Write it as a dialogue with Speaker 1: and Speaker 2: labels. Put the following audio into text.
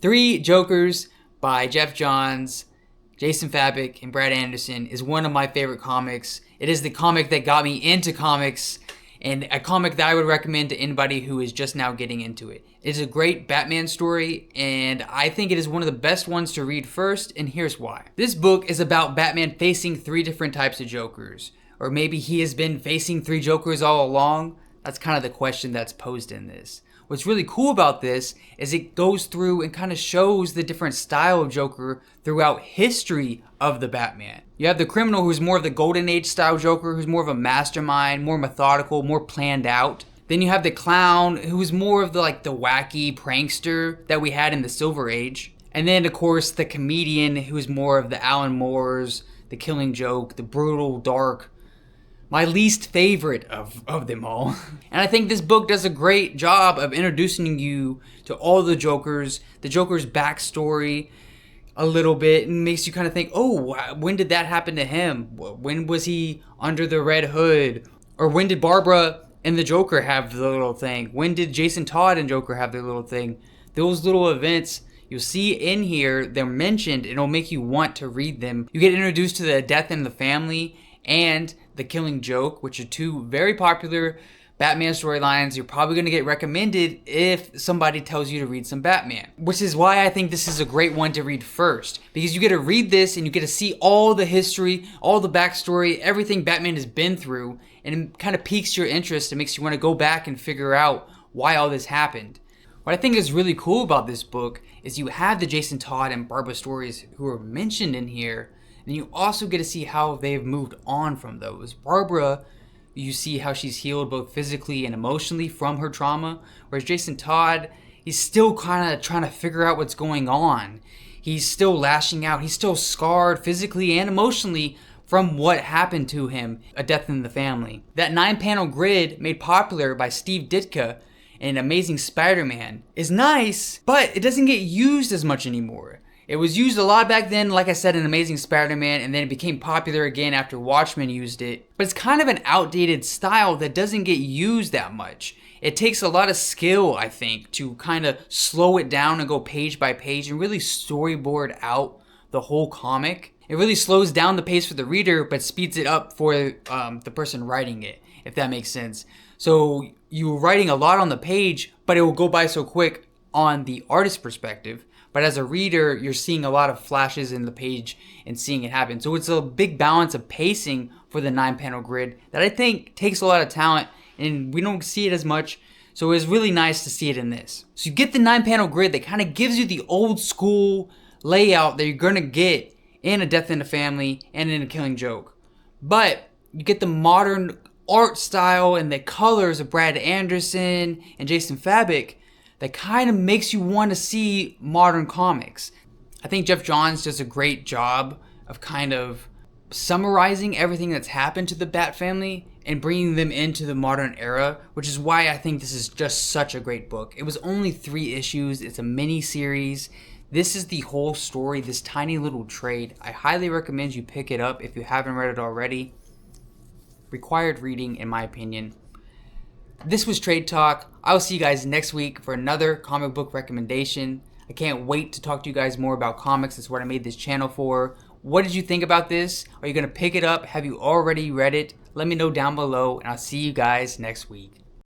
Speaker 1: Three Jokers by Geoff Johns, Jason Fabok, and Brad Anderson is one of my favorite comics. It is the comic that got me into comics, and a comic that I would recommend to anybody who is just now getting into it. It is a great Batman story, and I think it is one of the best ones to read first, and here's why. This book is about Batman facing three different types of Jokers. Or maybe he has been facing three Jokers all along. That's kind of the question that's posed in this. What's really cool about this is it goes through and kind of shows the different style of Joker throughout history of the Batman. You have the criminal who's more of the Golden Age style Joker, who's more of a mastermind, more methodical, more planned out. Then you have the clown who's more of the wacky prankster that we had in the Silver Age. And then of course the comedian who's more of the Alan Moores, the Killing Joke, the brutal, dark, my least favorite of them all. And I think this book does a great job of introducing you to all the Joker's backstory a little bit, and makes you kind of think, oh, when did that happen to him? When was he under the Red Hood? Or when did Barbara and the Joker have the little thing? When did Jason Todd and Joker have their little thing? Those little events you'll see in here, they're mentioned, and it'll make you want to read them. You get introduced to the Death in the Family and the Killing Joke, which are two very popular Batman storylines you're probably going to get recommended if somebody tells you to read some Batman. Which is why I think this is a great one to read first. Because you get to read this and you get to see all the history, all the backstory, everything Batman has been through, and it kind of piques your interest and makes you want to go back and figure out why all this happened. What I think is really cool about this book is you have the Jason Todd and Barbara stories who are mentioned in here, and you also get to see how they've moved on from those. Barbara, you see how she's healed both physically and emotionally from her trauma, whereas Jason Todd, he's still kind of trying to figure out what's going on. He's still lashing out. He's still scarred physically and emotionally from what happened to him, a Death in the Family. That 9-panel grid made popular by Steve Ditko in Amazing Spider-Man is nice, but it doesn't get used as much anymore. It was used a lot back then, like I said, in Amazing Spider-Man, and then it became popular again after Watchmen used it. But it's kind of an outdated style that doesn't get used that much. It takes a lot of skill, I think, to kind of slow it down and go page by page and really storyboard out the whole comic. It really slows down the pace for the reader, but speeds it up for the person writing it, if that makes sense. So you're writing a lot on the page, but it will go by so quick on the artist's perspective. But as a reader, you're seeing a lot of flashes in the page and seeing it happen. So it's a big balance of pacing for the 9-panel grid that I think takes a lot of talent, and we don't see it as much. So it was really nice to see it in this. So you get the 9-panel grid that kind of gives you the old school layout that you're going to get in a Death in the Family and in a Killing Joke. But you get the modern art style and the colors of Brad Anderson and Jason Fabok that kind of makes you want to see modern comics. I think Geoff Johns does a great job of kind of summarizing everything that's happened to the Bat family and bringing them into the modern era, which is why I think this is just such a great book. It was only 3 issues. It's a mini series. This is the whole story, this tiny little trade. I highly recommend you pick it up if you haven't read it already. Required reading, in my opinion. This was Trade Talk. I will see you guys next week for another comic book recommendation. I can't wait to talk to you guys more about comics. That's what I made this channel for. What did you think about this? Are you going to pick it up? Have you already read it? Let me know down below, and I'll see you guys next week.